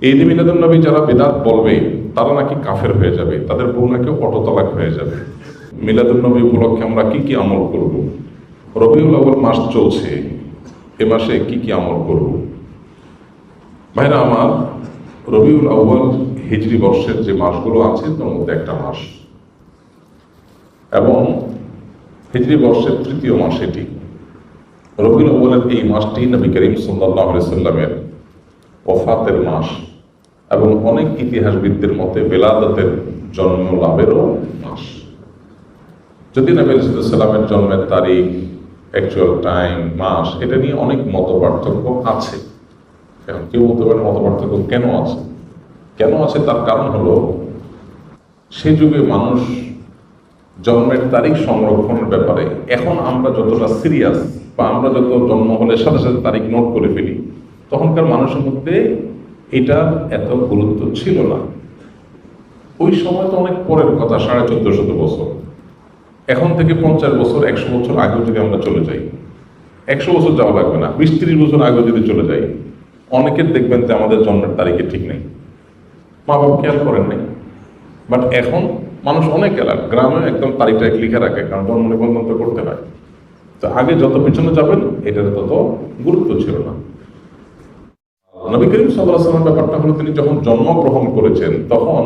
ঈদ মিলাদুন নবী যারা বিদআত বলবে তারা নাকি কাফের হয়ে যাবে, তাদের বউ নাকি অটোতালাক হয়ে যাবে। মিলাদুন নবী উপলক্ষে আমরা কি কি আমল করব? রবিউল আউয়াল মাস চলছে, এ মাসে কি কি আমল করব? ভাইরা আমার, রবিউল আউয়াল হিজরি বর্ষের যে মাসগুলো আছে তার মধ্যে একটা মাস, এবং হিজরি বর্ষের তৃতীয় মাস এটি। রবিউল আউয়ালের এই মাসটি নবী করিম সাল্লাল্লাহু আলাইহি সাল্লামের ওফাতের মাস, এবং অনেক ইতিহাসবিদদের মতে বেলাদতের জন্ম লাভেরও মাস। যদি নবী সাল্লামের জন্মের তারিখ, অ্যাকচুয়াল টাইম, মাস, এটা নিয়ে অনেক মত পার্থক্য আছে। এখন কেউ বলতে পারে মত পার্থক্য কেন আছে? কেন আছে তার কারণ হলো, সে যুগে মানুষ জন্মের তারিখ সংরক্ষণের ব্যাপারে এখন আমরা যতটা সিরিয়াস, বা আমরা যত জন্ম হলে সাথে সাথে তারিখ নোট করে ফেলি, তখনকার মানুষের মধ্যে এটা এত গুরুত্ব ছিল না। ওই সময় তো অনেক পরের কথা, 1450 বছর। এখন থেকে 50 বছর, 100 বছর আগেও যদি আমরা চলে যাই, 100 বছর যাওয়া লাগবে না, 20-30 বছর আগেও যদি চলে যাই, অনেকের দেখবেন যে আমাদের জন্মের তারিখে ঠিক নেই, মা বাবা খেয়াল করেন নাই। বাট এখন মানুষ অনেক এলাকা গ্রামে একদম তারিখটা লিখে রাখে, কারণ জন্ম নিবন্ধন তো করতে হয়। তো আগে যত পিছনে যাবেন এটার তত গুরুত্ব ছিল না। নবী করিম সাল্লাল্লাহু আলাইহি ওয়াসাল্লাম ব্যাপারটা হলো, তিনি যখন জন্মগ্রহণ করেছেন তখন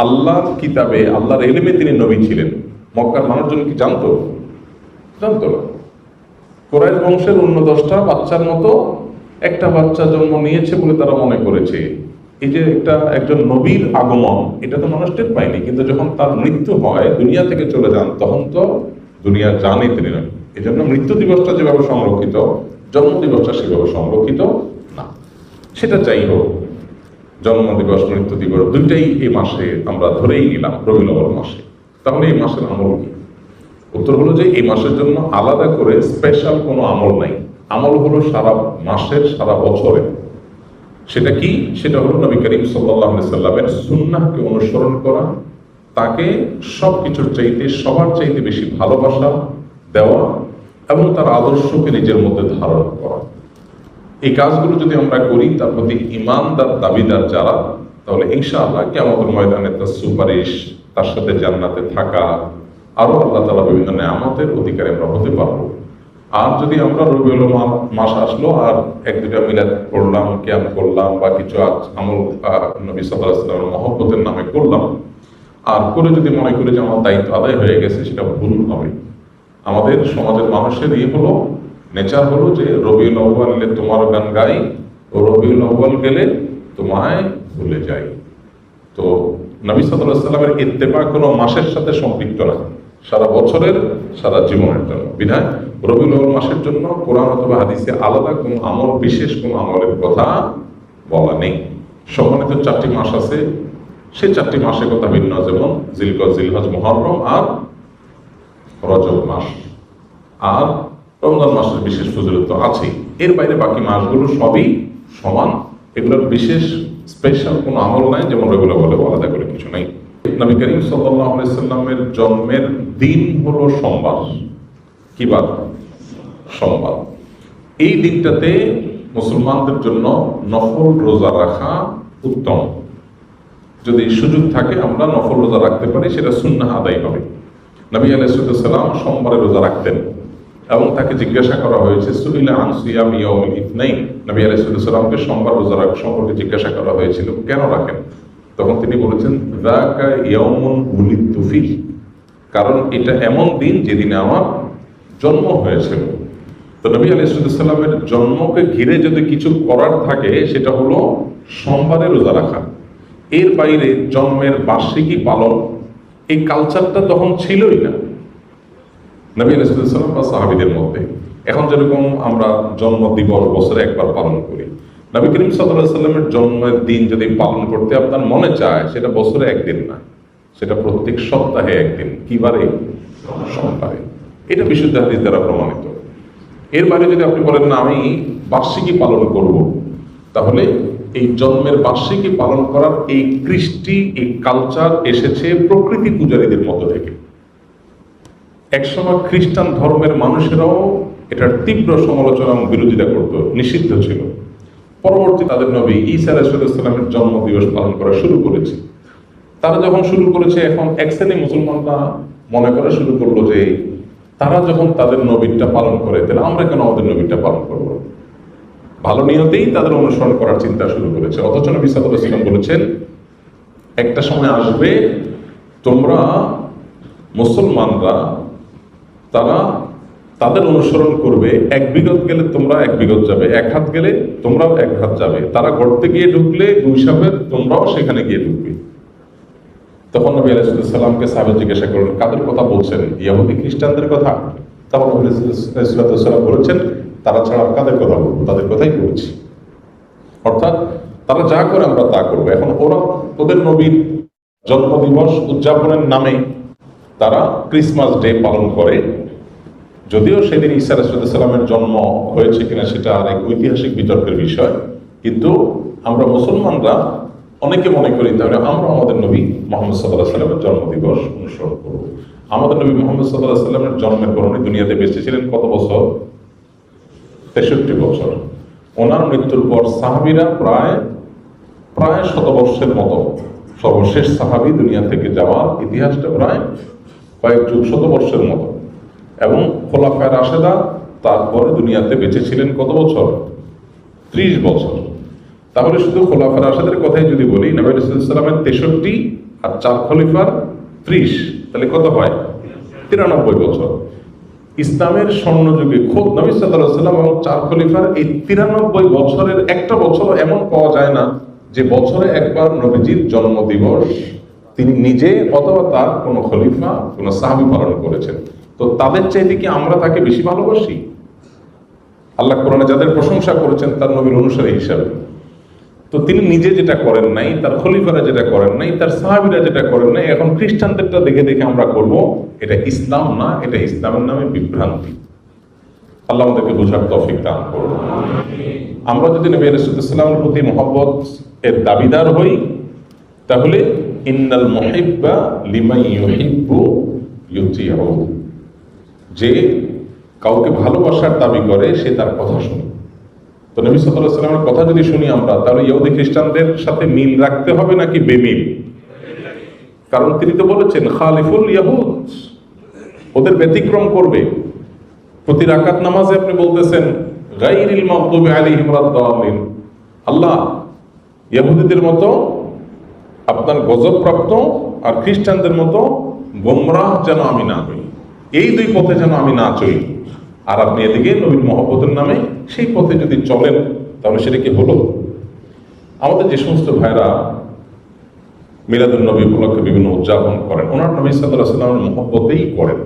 আল্লাহর কিতাবে, আল্লাহর ইলমে তিনি নবী ছিলেন। মক্কার মানুষজন কি জানতো? জানতো না। কুরাইশ বংশের অন্য 10টা বাচ্চার মতো একটা বাচ্চা জন্ম নিয়েছে বলে তারা মনে করেছে। এই যে একজন নবীর আগমন, এটা তো মানুষ টের পায়নি, কিন্তু যখন তার মৃত্যু হয়, দুনিয়া থেকে চলে যান, তখন তো দুনিয়া জানে তিনি নন। এই জন্য মৃত্যু দিবসটা যেভাবে সংরক্ষিত, জন্ম দিবসটা সেভাবে সংরক্ষিত না। সেটা যাই হোক, জন্ম দিবস, মৃত্যু দিবস দুইটাই এই মাসে আমরা ধরেই নিলাম, রবিউল আউয়াল মাসে। তাহলে এই মাসের আমল কি? উত্তর হলো যে এই মাসের জন্য আলাদা করে স্পেশাল কোনো আমল নাই। আমল হলো সারা মাসের, সারা বছরে। সেটা কি? সেটা হলো নবী করিম সাল্লাল্লাহু আলাইহি সাল্লামের সুন্নাহকে অনুসরণ করা, তাকে সবকিছুর চাইতে, সবার চাইতে বেশি ভালোবাসা দেওয়া, এবং তার আদর্শকে নিজের মধ্যে ধারণ করা। এই কাজগুলো যদি আমরা করি, তার প্রতি ঈমানদার দাবিদার যারা, তাহলে ইনশাআল্লাহ কিয়ামতের ময়দানে তার সুপারিশ, তার সাথে জান্নাতে থাকা, আরো আল্লাহ তাআলা বিভিন্ন নেয়ামতের অধিকারী আমরা হতে পারবো। আর যদি আমরা রবিউল মাস আসলো আর 1-2টা মিলাদ পড়লাম, কিয়াম করলাম, বা কিছু আমল নবী সাল্লাল্লাহু আলাইহি ওয়াসাল্লামের মহব্বতের নামে করলাম, আর করে যদি মনে করি যে আমার দায়িত্ব আদায় হয়ে গেছে, সেটা ভুল হবে। আমাদের সমাজের মানুষের হলো, নেচার হলো যে রবিউল আউয়াল এলে তোমার গান গাই, ও রবিউল আউয়াল গেলে তোমায় ভুলে যাই। তো নবী সাল্লাল্লাহু আলাইহি ওয়াসাল্লামের ইত্তেবা কোনো মাসের সাথে সম্পৃক্ত না, সারা বছরের, সারা জীবনের জন্য। বিধায় রবিউল আউয়াল মাসের জন্য কোরআন অথবা হাদিসে আলাদা কোনো আমল, বিশেষ কোনো আমলের কথা বলা নেই। সম্মানিত 4টি মাস আছে, সেই 4টি মাসের কথা ভিন্ন, যেমন জিলকদ, জিলহজ, মুহররম আর রজব মাস। আর রমজান মাসের বিশেষ ফজিলত তো আছেই। এর বাইরে বাকি মাসগুলো সবই সমান, এগুলোর বিশেষ স্পেশাল কোনো আমল নাই, যেমন রবিউল আউয়ালে আলাদা করে কিছু নাই। নবী করিম সাল্লাল্লাহু আলাইহি সাল্লামের জন্মের দিন হলো সোমবার। কি বার? সোমবার। এই দিনটাতে মুসলমানদের জন্য নফল রোজা রাখা উত্তম। যদি সুযোগ থাকে আমরা নফল রোজা রাখতে পারি, সেটা সুন্নাহ আদায় হবে। নবী আলাইহিস সালাম সোমবারে রোজা রাখতেন, এবং তাকে জিজ্ঞাসা করা হয়েছে, সুইলা আন সিয়াম ইয়াউমিল ইথনাইন, নবী আলাইহিস সালামকে সোমবার রোজা রাখা সম্পর্কে জিজ্ঞাসা করা হয়েছিল, কেন রাখেন? তখন তিনি বলেছেন, যাকা ইয়াউমুন উলিদতু ফিহি, কারণ এটা এমন দিন যেদিনে আমার জন্ম হয়েছিল। তো নবী আলাইহিস সালামের জন্মকে ঘিরে যদি কিছু করার থাকে, সেটা হলো সোমবারে রোজা রাখা। এর বাইরে জন্মের বার্ষিকী পালন, এই কালচারটা তখন ছিলই না নবী আলাইহিস সালাম বা সাহাবীদের মধ্যে। এখন যেরকম আমরা জন্ম দিবস বছরে একবার পালন করি, নবী করিম সাল্লাল্লাহু আলাইহি সাল্লামের জন্মের দিন যদি পালন করতে আপনার মনে চায়, সেটা বছরে একদিন না, সেটা প্রত্যেক সপ্তাহে একদিন। কিবারে? সোমবারে। এটা বিশুদ্ধ হাদিস দ্বারা প্রমাণিত। এর বাইরে যদি আপনি বলেন না আমি বার্ষিকী পালন করব, তাহলে এই জন্মের বার্ষিকী পালন করার এই কৃষ্টি, এই কালচার এসেছে প্রকৃতি পূজারীদের মধ্য থেকে। একসময় খ্রিস্টান ধর্মের মানুষেরাও এটার তীব্র সমালোচনা এবং বিরোধিতা করত, নিষিদ্ধ ছিল। পরবর্তী তাদের নবী ঈসা আলাইহিস সালামের জন্ম দিবস পালন করা শুরু করেছে। তারা যখন শুরু করেছে, এখন এক শ্রেণী মুসলমানরা মনে করা শুরু করলো যে তারা যখন তাদের নবীটা পালন করে, তাহলে আমরা কেন আমাদের নবীটা পালন করবো? ভালো নিয়তেই তাদের অনুসরণ করার চিন্তা শুরু করেছে। অথচ নবী সাল্লাল্লাহু আলাইহি ওয়াসাল্লাম বলেছেন, একটা সময় আসবে তোমরা মুসলমানরা তারা তাদের অনুসরণ করবে, এক বিগত গেলে তোমরা এক বিগত যাবে, এক হাত গেলে তোমরাও এক হাত যাবে। তারা গর্তে গিয়ে ঢুকলে গুইসাবের তোমরাও সেখানে গিয়ে ঢুকবে। তখন নবী আলাইহিস সালামকে সাহাবা জিজ্ঞাসা করলেন, কাদের কথা বলছেন? ইহুদি খ্রিস্টানদের কথা? তখন নবী আলাইহিস সালাম বলেছেন, তারা ছাড়া কাদের কথা বলবো? তাদের কথাই বলছি। অর্থাৎ তারা যা করে আমরা তা করবো। এখন ওদের নবীর জন্মদিবস উদযাপনের নামে তারা ক্রিসমাস ডে পালন করে, যদিও সেদিন ঈসা আলাইহিস সালামের জন্ম হয়েছে কিনা সেটা আরেক ঐতিহাসিক বিতর্কের বিষয়। কিন্তু আমরা মুসলমানরা অনেকে মনে করি তাহলে আমরা আমাদের নবী মুহাম্মদ সাল্লাল্লাহু আলাইহি সাল্লামের জন্মদিবস অনুসরণ করব। আমাদের নবী মুহাম্মদ সাল্লাল্লাহু আলাইহি সাল্লামের জন্মের পর উনি দুনিয়াতে বেঁচে ছিলেন কত বছর? 63 বছর। ওনার মৃত্যুর পর সাহাবীরা প্রায় শতবর্ষের মতো, সর্বশেষ সাহাবী দুনিয়া থেকে যাওয়ার ইতিহাসটা প্রায় কয়েক যুগ শতবর্ষের মতো। এবং খোলাফায়ে রাশেদা তারপরে দুনিয়াতে বেঁচে ছিলেন কত বছর? 30 বছর। তাহলে শুধু খোলাফায়ে রাশেদের কথাই যদি বলি, নবী সাল্লাল্লাহু আলাইহি সাল্লামের 63 আর 4 খলিফার 30, তাহলে কত হয়? 93 বছর। ইসলামের স্বর্ণযুগে খোদ নবী সাল্লাল্লাহু আলাইহি সাল্লাম এবং 4 খলিফার এই 93 বছরের একটা বছর এমন পাওয়া যায় না যে বছরে একবার নবীজির জন্মদিবস তিনি নিজে অথবা তার কোনো খলিফা কোনো সাহাবী পালন করেছেন। তো তাদের চাইতে কি আমরা তাকে বেশি ভালোবাসি? আল্লাহ কোরআনে যাদের প্রশংসা করেছেন তার নবীর অনুসারী হিসাবে, তো তিনি নিজে যেটা করেন নাই, তার খলিফারা যেটা করেন নাই, তার সাহাবীরা যেটা করেন নাই, এখন খ্রিস্টানদেরটা দেখে দেখে আমরা করব, এটা ইসলাম না, এটা ইসলামের নামে বিভ্রান্তি। আল্লাহ আমাদেরকে বোঝার তৌফিক দান করুন। আমরা যদি নবী রাসূলুল্লাহ সাল্লাল্লাহু আলাইহি ওয়াসাল্লামের প্রতি মহব্বত এর দাবিদার হই, তাহলে ইন্নাল মুহিব্বা লিমান ইউহিব্বু ইউতিউ, যে কাউকে ভালোবাসার দাবি করে সে তার কথা শুনে। তো নবী সাল্লাল্লাহু আলাইহি ওয়াসাল্লামের কথা যদি শুনি আমরা, তাহলে ইহুদি খ্রিস্টানদের সাথে মিল রাখতে হবে নাকি বেমিল? কারণ তিনি তো বলেছেন খালিফুল ইয়াহুদ, ওদের ব্যতিক্রম করবে। প্রতি রাকাত নামাজে আপনি বলতেছেন গায়রিল মাগদুবি আলাইহিম ওয়াদ-দাল্লিন, আল্লাহ ইহুদিদের মতো আপনার গজবপ্রাপ্ত আর খ্রিস্টানদের মতো গোমরাহ যেন আমি না হই, এই দুই পথে যেন আমি না চলি। আর আপনি এদিকে নবীর মহব্বতের নামে সেই পথে যদি চলেন, তাহলে সেটা কি হলো? আমাদের যে সমস্ত ভাইরা মিলাদুন নবী উপলক্ষে বিভিন্ন উদযাপন করেন, ওনার নবী সাল্লাল্লাহু আলাইহি ওয়াসাল্লামের মহব্বতেই করেন,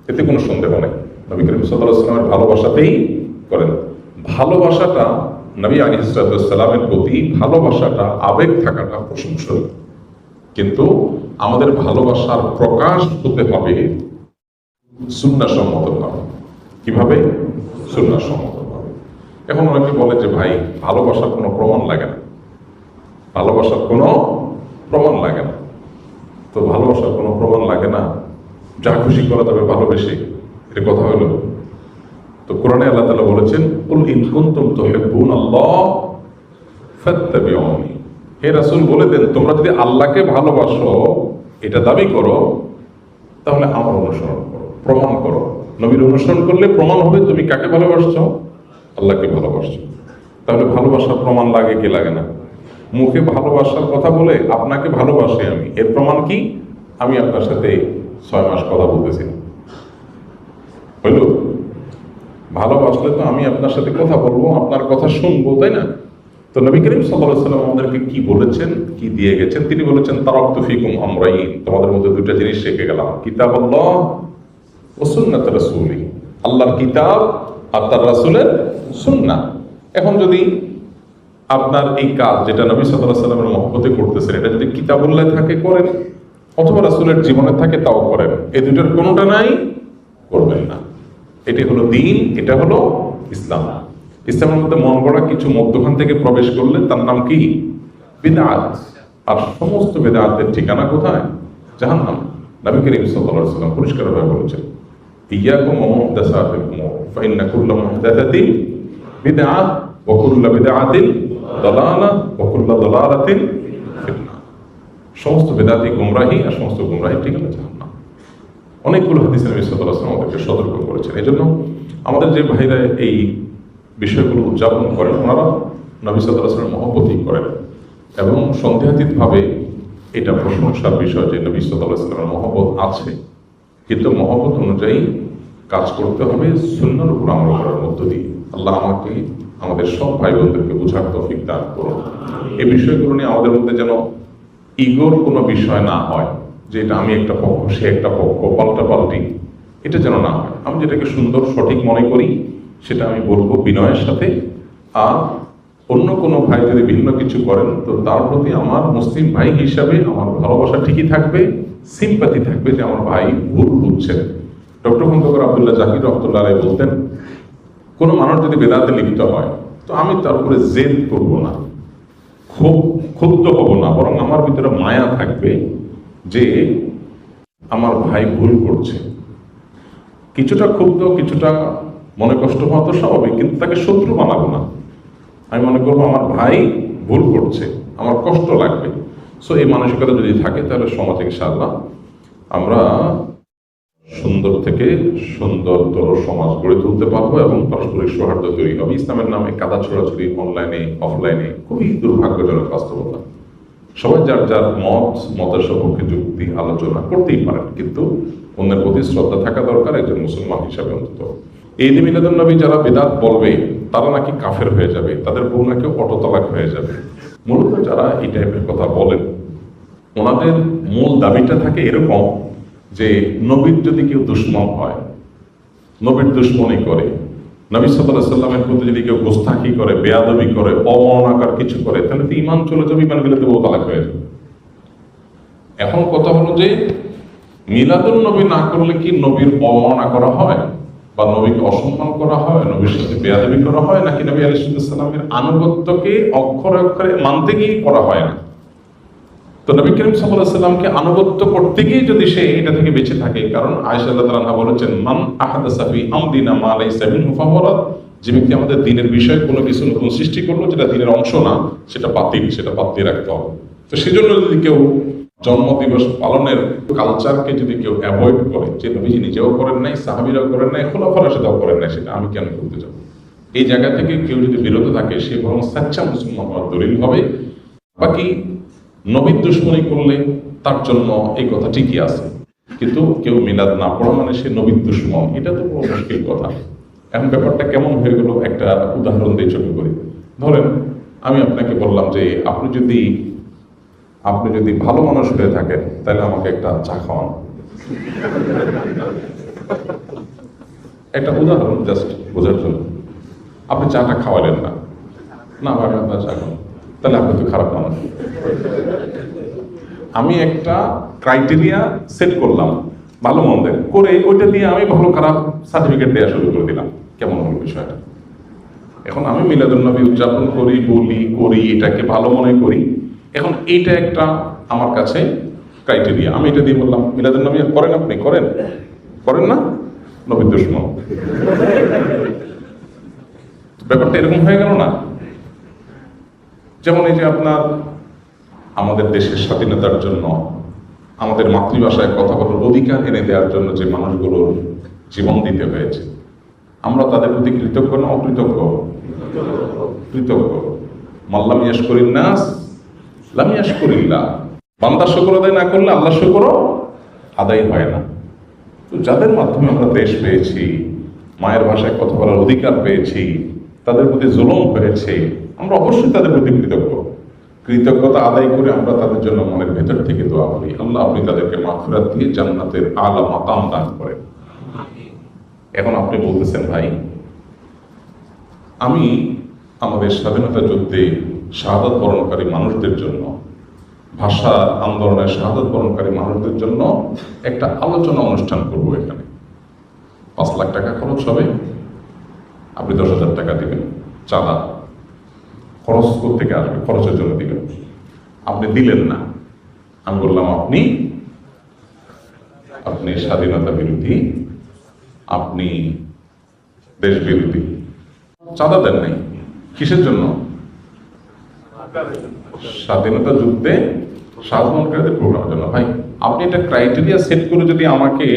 এতে কোনো সন্দেহ নেই। নবী করিম সাল্লাল্লাহু আলাইহি ওয়াসাল্লামের ভালোবাসাতেই করেন। ভালোবাসাটা নবী আলাইহিস সালামের প্রতি ভালোবাসাটা, আবেগ থাকাটা প্রশংসনীয়, কিন্তু আমাদের ভালোবাসার প্রকাশ হতে হবে সুন্নাহ সম্মতভাবে। কিভাবে? সুন্নাহ সম্মতভাবে। এখন অনেকে বলে যে ভাই ভালোবাসার কোনো প্রমাণ লাগে না, ভালোবাসার কোনো প্রমাণ লাগে না। তো ভালোবাসার কোনো প্রমাণ লাগে না, যা খুশি করা যাবে ভালোবেসে, এর কথা হলো। তো কোরআনে আল্লাহ তাআলা বলেছেন, কুল ইন কুনতুম তুহিব্বুনাল্লাহ ফাত্তাবিউনি, হে রাসূল বলে দেন তোমরা যদি আল্লাহকে ভালোবাসো এটা দাবি করো, তাহলে আমার অনুসরণ করো, প্রমাণ করো। নবীর অনুসরণ করলে প্রমাণ হবে তুমি কাকে ভালোবাসছো? আল্লাহকে ভালোবাসছো। তাহলে ভালোবাসার প্রমাণ লাগে কি লাগে না? মুখে ভালোবাসার কথা বলে আপনাকে ভালোবাসি আমি, এর প্রমাণ কি? আমি আপনার সাথে 6 মাস কথা বলতেছি, হইল? ভালোবাসলে তো আমি আপনার সাথে কথা বলবো, আপনার কথা শুনবো, তাই না? তো নবী করিম সাল্লাল্লাহু আলাইহি ওয়াসাল্লাম আমাদেরকে কি বলেছেন, কি দিয়ে গেছেন? তিনি বলেছেন তারাকতু ফিকুম আমরাইন, তোমাদের মধ্যে দুইটা জিনিস রেখে গেলাম, কিতাবাল্লাহ ওয়া সুন্নাত রাসূলি, আল্লাহর কিতাব আর তার রাসূলের সুন্নাহ। এখন যদি আপনার এই কাজ যেটা নবী সাল্লাল্লাহু আলাইহি ওয়াসাল্লামের মহব্বতে করতেছেন, এটা যদি কিতাবুল্লাহ থাকে করেন, অথবা রাসূলের জীবনে থাকে তাও করেন, এই দুটোর কোনোটা নাই করবেন না। এটি হলো দ্বীন, এটা হলো ইসলাম। ইসলামের মধ্যে মন গড়া কিছু মধ্যখান থেকে প্রবেশ করলে তার নাম কি? বিদআত। আর সমস্ত বিদআতের ঠিকানা কোথায়? জাহান্নাম। নবী করিম সাল্লাল্লাহু আলাইহি ওয়াসাল্লাম পরিষ্কারভাবে বলেছেন, ইয়াকুম ওয়া মুহদাসাতিল উমুর ফাইন্না কুল্লা মুহদাসাতিন বিদআহ ওয়াকুল্লা বিদআতিন দালালা ওয়াকুল্লা দালালাতিন ফিন্নার। সমস্ত বেদাতি গুমরাহি আর সমস্ত গুমরাহি ঠিকানা জাহান্নাম। অনেকগুলো হাদিসে নবী সাল্লাল্লাহু আলাইহি ওয়াসাল্লাম আমাদেরকে সতর্ক করেছেন। এই জন্য আমাদের যে ভাইরা এই বিষয়গুলো উদযাপন করেন, ওনারা নবী সাল্লাল্লাহু আলাইহি ওয়াসাল্লামের মহব্বতই করেন এবং সন্দেহাতীতভাবে এটা প্রশংসার বিষয় যে নবী সাল্লাল্লাহু আলাইহি ওয়াসাল্লামের মহব্বত আছে, কিন্তু মহব্বত অনুযায়ী কাজ করতে হবে সুন্নাহর উপর আমল করার মধ্য দিয়ে। আল্লাহ আমাকে আমাদের সব ভাই বোনদেরকে বোঝার তৌফিক দান করুন। এই বিষয়গুলো নিয়ে আমাদের মধ্যে যেন ইগোর কোনো বিষয় না হয়, যে এটা আমি একটা পক্ষ সে একটা পক্ষ, পাল্টাপাল্টি, এটা যেন না হয়। আমি যেটাকে সুন্দর সঠিক মনে করি সেটা আমি বলবো বিনয়ের সাথে। আর অন্য কোনো ভাই যদি ভিন্ন কিছু করেন তো তার প্রতি আমার মুসলিম ভাই হিসাবে আমার ভালোবাসা ঠিকই থাকবে, সিম্পাথি থাকবে যে আমার ভাই ভুল বুঝছেন। ডক্টর খন্দকার আব্দুল্লাহ জাকির রহমতুল্লাহ আলাইহি বলতেন, কোনো মানুষ যদি বেদাতে লিপ্ত হয় তো আমি তার উপরে জেদ করবো না, খুব ক্ষুব্ধ হব না, বরং আমার ভিতরে মায়া থাকবে যে আমার ভাই ভুল করছে। কিছুটা ক্ষুব্ধ, কিছুটা মনে কষ্ট হওয়া তো স্বাভাবিক, কিন্তু তাকে শত্রু বানাবো না। আমি মনে করবো আমার ভাই ভুল করছে, আমার কষ্ট লাগবে। সো এই মানসিকতা যদি থাকে তাহলে সমাজে ইনশাআল্লাহ আমরা সুন্দর থেকে সুন্দরতর সমাজ গড়ে তুলতে পারবো এবং পারস্পরিক সৌহার্দ্য তৈরি হবে। ইসলামের নামে কাদা ছড়াছড়ি অনলাইনে অফলাইনে খুবই দুর্ভাগ্যজনক বাস্তবতা। সবাই যার যার মতের সপক্ষে যুক্তি আলোচনা করতেই পারেন, কিন্তু অন্যের প্রতি শ্রদ্ধা থাকা দরকার একজন মুসলমান হিসাবে। অন্তত ঈদ মিলাদুন নবী যারা বেদাত বলবে তারা নাকি কাফের হয়ে যাবে, তাদের বউ নাকি অটোতালাক হয়ে যাবে। মূলত যারা এই টাইপের কথা বলেন ওনাদের মূল দাবিটা থাকে এরকম যে নবীর যদি কেউ দুশ্মন হয়, নবীর দুশ্মনী করে, নবী সাল্লাল্লাহু আলাইহি ওয়াসাল্লামের প্রতি যদি কেউ গোস্তাখি করে, বেয়াদবি করে, অমর্যাদাকর কিছু করে, তাহলে তো ঈমান চলে যাবে, ঈমান গেলে তো বউ তালাক হয়ে যাবে। এখন কথা হলো যে মিলাদুন নবী না করলে কি নবীর অবমাননা করা হয় বা নবীকে অসম্মান করা হয়, নবীর সাথে বেয়াদবি করা হয়, নাকি নবী আলাইহিস সালামের আনুগত্যকে অক্ষরে অক্ষরে মানতে গিয়ে করা হয় না? তো নবী করিম সাল্লাল্লাহু আলাইহি সাল্লামকে আনুগত্য করতে গিয়ে যদি সে এটা থেকে বেঁচে থাকে, কারণ আয়েশা রাদিয়াল্লাহু আনহা বলেছেন, মান আহাদাসা ফি আমরিনা মা লাইসা মিনহু ফাহুয়া রাদ, যে ব্যক্তি আমাদের দ্বীনের বিষয়ে কোনো কিছু নতুন সৃষ্টি করলো যেটা দ্বীনের অংশ না, সেটা বাতিল, সেটা বাদ দিয়ে রাখতে হবে। তো সেজন্য যদি কেউ জন্মদিবস পালনের কালচারকে যদি কেউ অ্যাভয়েড করে, যে নবীজি নিজেও করেন নাই, সাহাবীরাও করেন নাই, খোলাফার রাশিদরাও করেন নাই, সেটা আমি কেন করতে যাব? এই জায়গা থেকে কেউ যদি বিরত থাকে সে বরং সাচ্চা মুসলমান হওয়ার দলিল হবে। বাকি নবীর দুশ্মনী করলে তার জন্য এই কথা ঠিকই আছে, কিন্তু কেউ মিলাদ না পড়া মানে সে নবীর দুশ্মন, এটা তো বড় মুশকিল কথা। এখন ব্যাপারটা কেমন হয়ে গেল একটা উদাহরণ দিয়ে চোখে করি। ধরেন আমি আপনাকে বললাম যে আপনি যদি ভালো মানুষ হয়ে থাকেন তাহলে আমাকে একটা চা খাওয়ান। একটা উদাহরণ জাস্ট বোঝার জন্য। আপনি চাটা খাওয়ালেন না, না ভাই আপনার চা খান, তাহলে আপনি তো খারাপ মানুষ। আমি একটা ক্রাইটেরিয়া সেট করলাম ভালো মন্দের করে, ওইটা দিয়ে আমি ভালো খারাপ সার্টিফিকেট দেওয়া শুরু করে দিলাম। কেমন হল বিষয়টা? এখন আমি মিলাদুন নবী উদযাপন করি, বলি, করি, এটাকে ভালো মনে করি। এখন এইটা একটা আমার কাছে ক্রাইটেরিয়া। আমি এটা দিয়ে বললাম মিলাদুন নবী করেন, আপনি করেন না, নবীর দুশমন। ব্যাপারটা এরকম হয়ে গেল না? যেমন এই যে আপনার আমাদের দেশের স্বাধীনতার জন্য, আমাদের মাতৃভাষায় কথা বলার অধিকার এনে দেওয়ার জন্য যে মানুষগুলোর জীবন দিতে হয়েছে, আমরা তাদের প্রতি কৃতজ্ঞ না অকৃতজ্ঞ? কৃতজ্ঞ। মাল্লাম ইয়াশকুরিন নাস লাম ইয়াশকুরিল্লাহ। বান্দা শুকর আদায় না করলে আল্লাহ শুকর আদায় হয় না। তো যাদের মাধ্যমে আমরা দেশ পেয়েছি, মায়ের ভাষায় কথা বলার অধিকার পেয়েছি, তাদের প্রতি জুলুম হয়েছে, আমরা অবশ্যই তাদের প্রতি কৃতজ্ঞ। কৃতজ্ঞতা আদায় করে আমরা তাদের জন্য মনের ভেতর থেকে দোয়া করি, আল্লাহ আপনি তাদেরকে মাগফিরাত দিয়ে জান্নাতের আলা মাকাম দান করেন। এখন আপনি বলতেছেন ভাই আমি আমাদের স্বাধীনতা যুদ্ধে শাহাদাত বরণকারী মানুষদের জন্য, ভাষা আন্দোলনের শাহাদাত বরণকারী মানুষদের জন্য একটা আলোচনা অনুষ্ঠান করব। এখানে 5 লাখ টাকা খরচ হবে, আপনি 10,000 টাকা দিবেন চাঁদা। খরচ থেকে আসবে, খরচের জন্য দিবেন। আপনি দিলেন না, আমি বললাম আপনি স্বাধীনতা বিরোধী, আপনি দেশ বিরোধী। চাঁদা দেন নাই, কিসের জন্য? স্বাধীনতা যুদ্ধে সাধারণকারীদের প্রোগ্রামের জন্য। ভাই আপনি এটা ক্রাইটেরিয়া সেট করে যদি আমাকে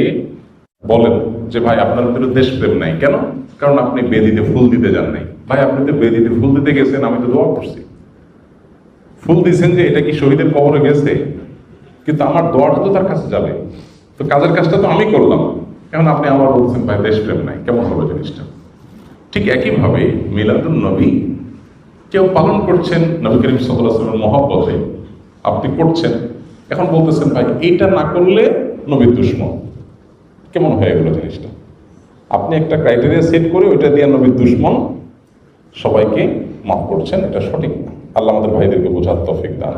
বলেন যে ভাই আপনার ভিতরে দেশপ্রেম নাই, কেন? কারণ আপনি বেদিতে ফুল দিতে যান নাই। ভাই আপনি তো বেদিতে ফুল দিতে গেছেন, আমি তো দোয়া করছি। ফুল দিয়েছেন যে এটা কি শহীদের কবরে গেছে, কিন্তু আমার দোয়াটা তো তার কাছে যাবে, তো কাজের কাজটা তো আমি করলাম। এখন আপনি আমার বলছেন ভাই দেশপ্রেম নাই, কেমন হবে জিনিসটা? ঠিক একইভাবে মিলাদুন নবী কেউ পালন করছেন নবী করিম সাল্লাল্লাহু আলাইহি ওয়াসাল্লামের মহব্বতে, আপনি করছেন, এখন বলতেছেন ভাই এইটা না করলে নবীর দুশমন, কেমন হয়ে গেল জিনিসটা? আপনি একটা ক্রাইটেরিয়া সেট করে ওইটা দিয়ে নবীর দুশমন সবাইকে মাফ করছেন, এটা সঠিক না। আল্লাহ আমাদের ভাইদেরকে বোঝার তৌফিক দান।